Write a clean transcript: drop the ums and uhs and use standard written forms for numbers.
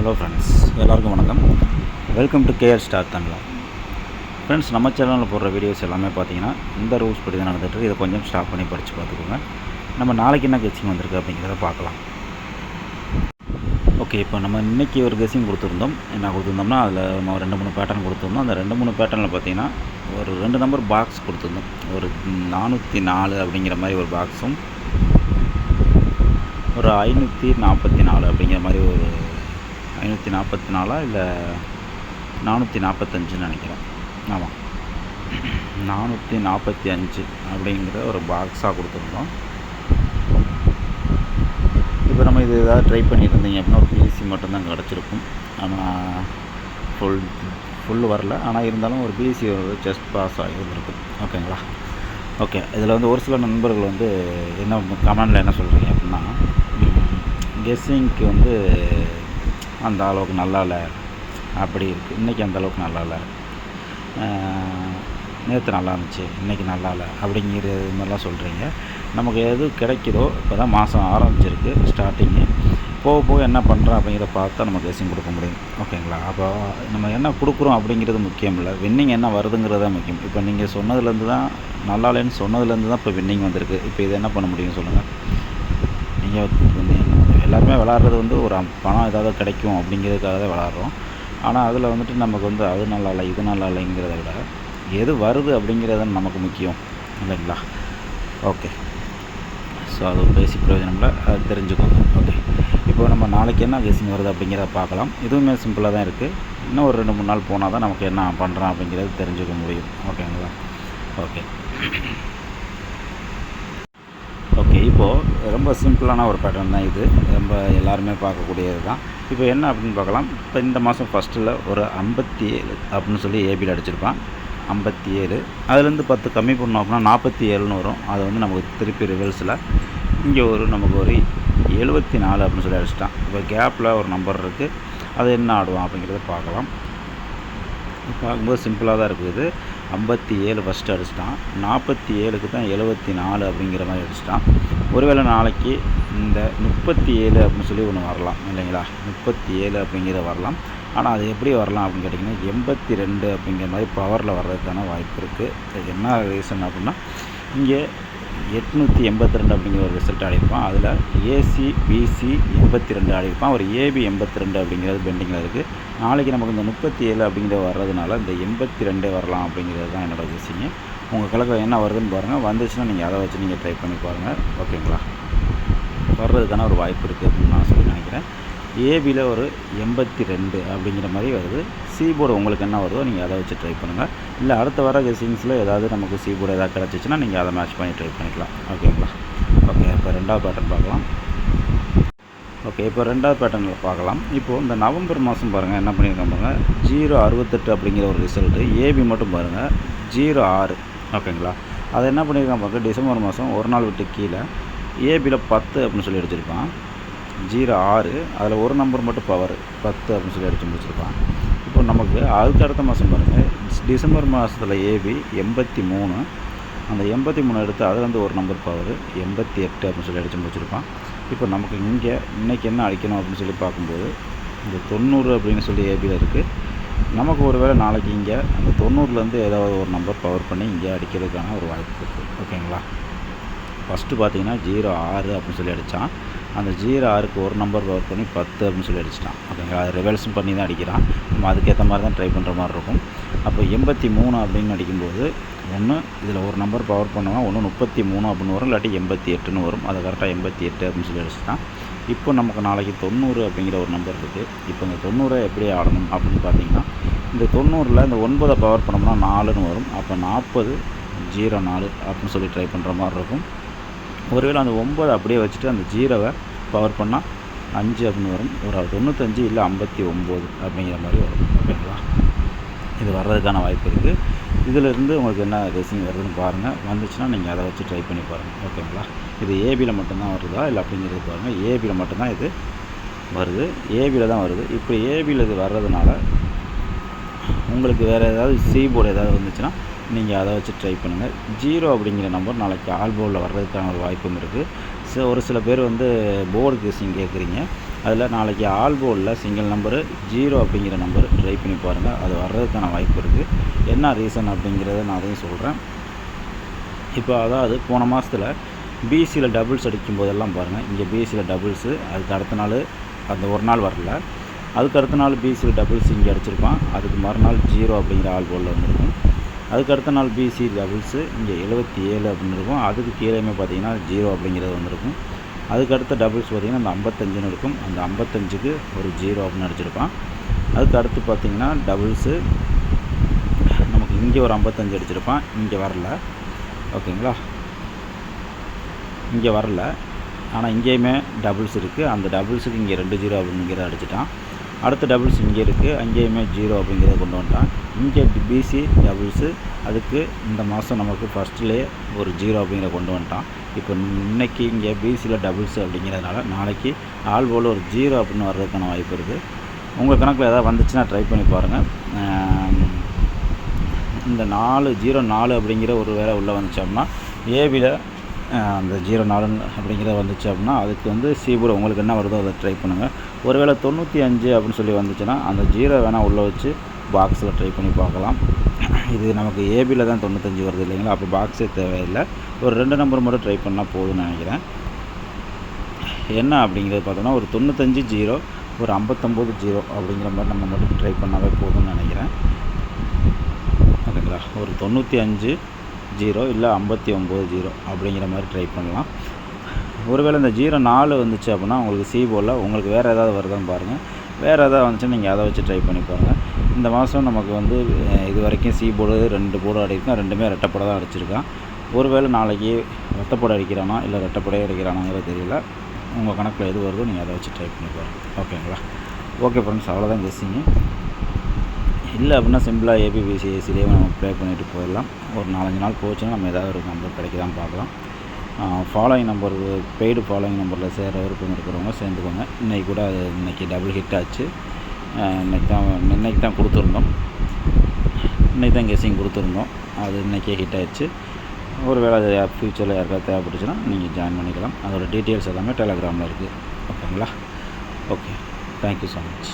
Hello friends, எல்லாருக்கும் வணக்கம். Welcome to KR star Tamizha. Friends, நம்ம சேனலில் போடுற வீடியோஸ் எல்லாமே பார்த்தீங்கன்னா இந்த ரூல்ஸ் படி தான் நடந்துகிட்ருக்கு. இதை கொஞ்சம் ஸ்டாப் பண்ணி படித்து பார்த்துக்கோங்க. நம்ம நாளைக்கு என்ன கெஸ்ஸிங் வந்திருக்கு அப்படிங்கிறத பார்க்கலாம். ஓகே, இப்போ நம்ம இன்றைக்கி ஒரு கெஸ்ஸிங் கொடுத்துருந்தோம். என்ன கொடுத்துருந்தோம்னா அதில் நம்ம 2-3 பேட்டர்ன் கொடுத்துருந்தோம். அந்த 2-3 பேட்டர்னில் பார்த்தீங்கன்னா ஒரு 2 நம்பர் பாக்ஸ் கொடுத்துருந்தோம். ஒரு 404 அப்படிங்கிற மாதிரி ஒரு பாக்ஸும், ஒரு 544 அப்படிங்கிற மாதிரி ஒரு 544 இல்லை 445 நினைக்கிறேன். ஆமாம், 445 அப்படிங்கிற ஒரு பாக்ஸாக கொடுத்துருந்தோம். இப்போ நம்ம இது ஏதாவது ட்ரை பண்ணிட்டு இருந்தீங்க அப்படின்னா ஒரு பிஎஸ்சி மட்டும்தான் கிடச்சிருக்கும். ஆனால் ஃபுல் வரல. ஆனால் இருந்தாலும் ஒரு பிஎஸ்சி ஜஸ்ட் பாஸ் ஆகியிருந்துருக்கும். ஓகேங்களா? ஓகே, இதில் வந்து ஒரு சில நண்பர்கள் வந்து என்ன கமெண்டில் என்ன சொல்கிறீங்க அப்படின்னா, கெஸ்ஸிங்க்கு வந்து அந்த அளவுக்கு நல்லா இல்லை அப்படி இருக்குது, இன்றைக்கி அந்த அளவுக்கு நல்லா இல்லை, நேற்று நல்லா இருந்துச்சு இன்றைக்கி நல்லா இல்லை அப்படிங்கிற மாதிரிலாம் சொல்கிறீங்க. நமக்கு எது கிடைக்குதோ, இப்போ தான் மாதம் ஆரம்பிச்சிருக்கு, ஸ்டார்டிங்கு போக போக என்ன பண்ணுறோம் அப்படிங்கிறத பார்த்தா நம்ம கெஸ்ஸிங் கொடுக்க முடியும். ஓகேங்களா? அப்போ நம்ம என்ன கொடுக்குறோம் அப்படிங்கிறது முக்கியம் இல்லை, வின்னிங் என்ன வருதுங்கிறது தான் முக்கியம். இப்போ நீங்கள் சொன்னதுலேருந்து தான் நல்லா இல்லைன்னு சொன்னதுலேருந்து தான் இப்போ வின்னிங் வந்திருக்கு. இப்போ இது என்ன பண்ண முடியும் சொல்லுங்கள்? நீங்கள் எல்லாருமே விளாட்றது வந்து ஒரு பணம் ஏதாவது கிடைக்கும் அப்படிங்கிறதுக்காக தான் விளாட்றோம். ஆனால் அதில் வந்துட்டு நமக்கு வந்து அது நல்லா இல்லை இது நல்லா இல்லைங்கிறத விட எது வருது அப்படிங்கிறது நமக்கு முக்கியம் இல்லைங்களா? ஓகே, ஸோ அது ஒரு பேசிக் பிரயோஜனம்ல அது தெரிஞ்சுக்கோங்க. ஓகே, இப்போ நம்ம நாளைக்கு என்ன கெஸ்ஸிங் வருது அப்படிங்கிறத பார்க்கலாம். இதுவுமே சிம்பிளாக தான் இருக்குது. இன்னும் ஒரு 2-3 நாள் போனால் தான் நமக்கு என்ன பண்ணுறோம் அப்படிங்கிறது தெரிஞ்சுக்க முடியும். ஓகேங்களா? ஓகே ஓகே இப்போது ரொம்ப சிம்பிளான ஒரு பேட்டர்ன் தான் இது. ரொம்ப எல்லாருமே பார்க்கக்கூடியது தான். இப்போ என்ன அப்படின்னு பார்க்கலாம். இப்போ இந்த மாதம் ஃபஸ்ட்டில் ஒரு 57 அப்படின்னு சொல்லி ஏபியில் அடிச்சிருப்பான். 57, அதுலேருந்து 10 கம்மி பண்ணோம் அப்படின்னா 47ன்னு வரும். அது வந்து நமக்கு திருப்பி ரிவர்ஸில் இங்கே நமக்கு ஒரு 74 அப்படின்னு சொல்லி அடிச்சிட்டான். இப்போ கேப்பில் ஒரு நம்பர் இருக்குது, அது என்ன ஆடுவான் அப்படிங்கிறத பார்க்கலாம். பார்க்கும்போது சிம்பிளாக தான் இருக்குது. 57 ஃபஸ்ட்டு அடிச்சிட்டான், 47க்கு தான் 74 அப்படிங்கிற மாதிரி அடிச்சிட்டான். ஒருவேளை நாளைக்கு இந்த 37 அப்படின்னு சொல்லி ஒன்று வரலாம் இல்லைங்களா? 37 அப்படிங்கிற வரலாம். ஆனால் அது எப்படி வரலாம் அப்படின்னு கேட்டிங்கன்னா 82 அப்படிங்கிற மாதிரி பவரில் வர்றதுக்கான வாய்ப்பு இருக்குது. என்ன ரீசன் அப்படின்னா, இங்கே 882 அப்படிங்கிற ஒரு ரிசல்ட் ஆடிருப்பான். அதில் ஏசி பிசி 82 ஆடிருப்பான். ஒரு ஏபி 82 அப்படிங்கிறது பெண்டிங்கில் இருக்குது. நாளைக்கு நமக்கு இந்த 37 அப்படிங்கிறது வர்றதுனால இந்த 82 வரலாம் அப்படிங்கிறது தான் என்னோடய கெஸ்ஸிங்கு. உங்கள் கணக்கில் என்ன வருதுன்னு பாருங்கள். வந்துச்சுன்னா நீங்கள் அதை வச்சு நீங்கள் ட்ரை பண்ணி பாருங்கள். ஓகேங்களா? வர்றதுக்கான ஒரு வாய்ப்பு இருக்குது அப்படின்னு நான் சொல்லி நினைக்கிறேன். ஏபியில் ஒரு 82 அப்படிங்கிற மாதிரி வருது. சீபோர்டு உங்களுக்கு என்ன வருதோ நீங்கள் அதை வச்சு ட்ரை பண்ணுங்கள். இல்லை அடுத்த வர கெஸ்ஸிங்ஸில் ஏதாவது நமக்கு சீபோர்டு ஏதாவது கிடச்சிச்சின்னா நீங்கள் அதை மேட்ச் பண்ணி ட்ரை பண்ணிக்கலாம். ஓகேங்களா? ஓகே, இப்போ 2வது பேட்டர்ன் பார்க்கலாம். ஓகே, இப்போ 2வது பேட்டர்னில் பார்க்கலாம். இப்போது இந்த நவம்பர் மாதம் பாருங்கள் என்ன பண்ணியிருக்காங்க பாருங்கள். 068 அப்படிங்கிற ஒரு ரிசல்ட்டு. ஏபி மட்டும் பாருங்கள் 06. ஓகேங்களா? அதை என்ன பண்ணியிருக்காங்க பாருங்கள். டிசம்பர் மாதம் ஒரு நாள் விட்டு கீழே ஏபியில் 10 அப்படின்னு சொல்லி அடிச்சிருப்பான். 06, அதில் ஒரு நம்பர் மட்டும் பவர் 10 அப்படின்னு சொல்லி அடித்து முடிச்சிருப்பான். இப்போ நமக்கு அதுக்கு அடுத்த மாதம் பாருங்கள், டிசம்பர் மாதத்தில் ஏபி 83, அந்த 83 எடுத்து அதுலேருந்து ஒரு நம்பர் பவர் 88 அப்படின்னு சொல்லி அடித்து முடிச்சிருப்பான். இப்போ நமக்கு இன்றைக்கி என்ன அடிக்கணும் அப்படின்னு சொல்லி பார்க்கும்போது இந்த 90 அப்படின்னு சொல்லி ஏபியில் இருக்குது. நமக்கு ஒரு வேளை நாளைக்கு இங்கே அந்த 90லேருந்து ஏதாவது ஒரு நம்பர் பவர் பண்ணி இங்கே அடிக்கிறதுக்கான ஒரு வாய்ப்பு இருக்குது. ஓகேங்களா? ஃபஸ்ட்டு பார்த்தீங்கன்னா 06 அப்படின்னு சொல்லி அடித்தான். அந்த 06க்கு ஒரு நம்பர் பவர் பண்ணி 10 அப்படின்னு சொல்லி அடிச்சிட்டான். ஓகேங்களா? அது ரிவல்ஸும் பண்ணி தான் அடிக்கிறான். நம்ம அதுக்கேற்ற மாதிரி தான் ட்ரை பண்ணுற மாதிரி இருக்கும். அப்போ 83 அப்படின்னு அடிக்கும்போது ஒன்று இதில் ஒரு நம்பர் பவர் பண்ணுவான், ஒன்று 33 அப்படின்னு வரும், இல்லாட்டி 88ன்னு வரும். அதை கரெக்டாக 88 அப்படின்னு சொல்லி அடிச்சிட்டான். இப்போ நமக்கு நாளைக்கு 90 அப்படிங்கிற ஒரு நம்பர் இருக்குது. இப்போ இந்த 90 எப்படி ஆடணும் அப்படின்னு பார்த்தீங்கன்னா, இந்த 90ல் இந்த 9 பவர் பண்ணோம்னா 4ன்னு வரும். அப்போ 40-04 அப்படின்னு சொல்லி ட்ரை பண்ணுற மாதிரி இருக்கும். ஒருவேளை அந்த 9 அப்படியே வச்சுட்டு அந்த 0வை பவர் பண்ணால் 5 அப்படின்னு வரும். ஒரு 95 இல்லை 59 அப்படிங்கிற மாதிரி வரும். ஓகேங்களா? இது வர்றதுக்கான வாய்ப்பு இருக்குது. இதிலிருந்து உங்களுக்கு என்ன கெஸ்ஸிங் வருதுன்னு பாருங்கள். வந்துச்சுன்னா நீங்கள் அதை வச்சு ட்ரை பண்ணி பாருங்கள். ஓகேங்களா? இது ஏபியில் மட்டும்தான் வருதா இல்லை அப்படிங்கிறது பாருங்கள். ஏபியில் மட்டும்தான் இது வருது. ஏபியில் தான் வருது. இப்போ ஏபியில் இது வர்றதுனால உங்களுக்கு வேறு ஏதாவது சீபோர்டு ஏதாவது வந்துச்சுன்னா நீங்கள் அதை வச்சு ட்ரை பண்ணுங்கள். 0 அப்படிங்கிற நம்பர் நாளைக்கு ஆல்போவில் வர்றதுக்கான ஒரு வாய்ப்பும் இருக்குது. ஒரு சில பேர் வந்து போர்டு கெஸ்ஸிங் கேட்குறீங்க. அதில் நாளைக்கு ஆல் போர்டில் சிங்கிள் நம்பரு 0 அப்படிங்கிற நம்பர் ட்ரை பண்ணி பாருங்கள். அது வர்றதுக்கான வாய்ப்பு இருக்குது. என்ன ரீசன் அப்படிங்கிறத நான் அதையும் சொல்கிறேன். இப்போ அதாவது போன மாதத்தில் பிசியில் டபுள்ஸ் அடிக்கும் போதெல்லாம் பாருங்கள், இங்கே பிசியில் டபுள்ஸு, அதுக்கு அடுத்த நாள் அந்த ஒரு நாள் வரல, அதுக்கு அடுத்த நாள் பிசியில் டபுள்ஸ் இங்கே அடிச்சிருப்பான், அதுக்கு மறுநாள் 0 அப்படிங்கிற ஆல் போர்டில் வந்துருக்கும். அதுக்கு அடுத்த நாள் பிசி டபுள்ஸு இங்கே 77 அப்படின்னு இருக்கும், அதுக்கு கீழேயுமே பார்த்தீங்கன்னா 0 அப்படிங்கிறது வந்திருக்கும். அதுக்கு அடுத்த டபுள்ஸ் பார்த்திங்கன்னா அந்த 55ன்னு இருக்கும், அந்த 55க்கு ஒரு 0 அப்படின்னு அடிச்சிருப்பான். அதுக்கு அடுத்து பார்த்திங்கன்னா டபுள்ஸு நமக்கு இங்கே ஒரு 55 அடிச்சிருப்பான், இங்கே வரல. ஓகேங்களா, இங்கே வரல, ஆனால் இங்கேயுமே டபுள்ஸ் இருக்குது, அந்த டபுள்ஸுக்கு இங்கே 2 0 அப்படிங்கிறத அடிச்சிட்டான். அடுத்த டபுள்ஸ் இங்கே இருக்குது, அங்கேயுமே 0 அப்படிங்கிறத கொண்டு வந்துட்டான். இங்கே பிசி டபுள்ஸு, அதுக்கு இந்த மாதம் நமக்கு ஃபஸ்ட்லேயே ஒரு 0 அப்படிங்கிற கொண்டு வந்துட்டான். இப்போ இன்றைக்கி இங்கே பிசியில் டபுள்ஸு அப்படிங்கிறதுனால நாளைக்கு ஆல் போல் ஒரு 0 அப்படின்னு வர்றதுக்கான வாய்ப்பு இருக்குது. உங்கள் கணக்கில் எதாவது வந்துச்சுன்னா ட்ரை பண்ணி பாருங்கள். இந்த 4 அப்படிங்கிற ஒரு வேலை உள்ளே வந்துச்சு அப்படின்னா ஏபியில் அந்த 04 அப்படிங்கிறத வந்துச்சு அப்படின்னா அதுக்கு வந்து சீபோர்டு உங்களுக்கு என்ன வருதோ அதை ட்ரை பண்ணுங்கள். ஒருவேளை 95 அப்படின்னு சொல்லி வந்துச்சுன்னா அந்த 0 வேணால் உள்ளே வச்சு பாக்ஸில் ட்ரை பண்ணி பார்க்கலாம். இது நமக்கு ஏபியில் தான் 95 வருது இல்லைங்களா, அப்போ பாக்ஸே தேவையில்லை, ஒரு 2 நம்பர் மட்டும் ட்ரை பண்ணால் போதும்னு நினைக்கிறேன். என்ன அப்படிங்கிறது பார்த்தோன்னா ஒரு 95 0, ஒரு 59 0 அப்படிங்கிற மாதிரி நம்ம மட்டும் ட்ரை பண்ணாவே போதும்னு நினைக்கிறேன். ஓகேங்களா, ஒரு 95 0 இல்லை 59 0 அப்படிங்கிற மாதிரி ட்ரை பண்ணலாம். ஒருவேளை இந்த 04 வந்துச்சு அப்படின்னா உங்களுக்கு சீபோர்டில் உங்களுக்கு வேறு ஏதாவது வருதான்னு பாருங்கள். வேறு ஏதாவது வந்துச்சுன்னா நீங்கள் அதை வச்சு ட்ரை பண்ணி பாருங்கள். இந்த மாதம் நமக்கு வந்து இது வரைக்கும் சீபோர்டு 2 போர்டு அடிக்கும், ரெண்டுமே ரெட்டைப்படை தான் அடிச்சிருக்கான். ஒருவேளை நாளைக்கு ரெட்டைப்படை அடிக்கிறானா இல்லை ரெட்டைப்படையே அடிக்கிறானாங்கிறது தெரியல. உங்கள் கணக்கில் எது வருதோ நீங்கள் அதை வச்சு ட்ரை பண்ணி பாருங்கள். ஓகேங்களா, ஓகே ஃப்ரெண்ட்ஸ், அவ்வளோதான் கெஸ்ஸிங்க. இல்லை அப்படின்னா சிம்பிளாக ஏபிபிசி ஏசிலேயே நம்ம ப்ளே பண்ணிவிட்டு போயிடலாம். ஒரு 4-5 நாள் போச்சுன்னா நம்ம ஏதாவது ஒரு நம்பர் கிடைக்கதான் பார்க்கலாம். ஃபாலோயிங் நம்பர், பெய்டு ஃபாலோயிங் நம்பரில் சேர விருப்பம் இருக்கிறவங்க சேர்ந்துக்கோங்க. இன்றைக்கி கூட அது இன்றைக்கி டபுள் ஹிட் ஆச்சு. இன்றைக்கி தான் கொடுத்துருந்தோம், இன்றைக்கி தான் கெஸ்ஸிங் கொடுத்துருந்தோம், அது இன்றைக்கே ஹிட் ஆகிடுச்சு. ஒரு வேளை அது ஃப்யூச்சரில் யாருக்காவது தேவைப்பட்டுச்சுன்னா நீங்கள் ஜாயின் பண்ணிக்கலாம். அதோட டீட்டெயில்ஸ் எல்லாமே டெலகிராமில் இருக்குது. ஓகேங்களா, ஓகே, தேங்க்யூ ஸோ மச்.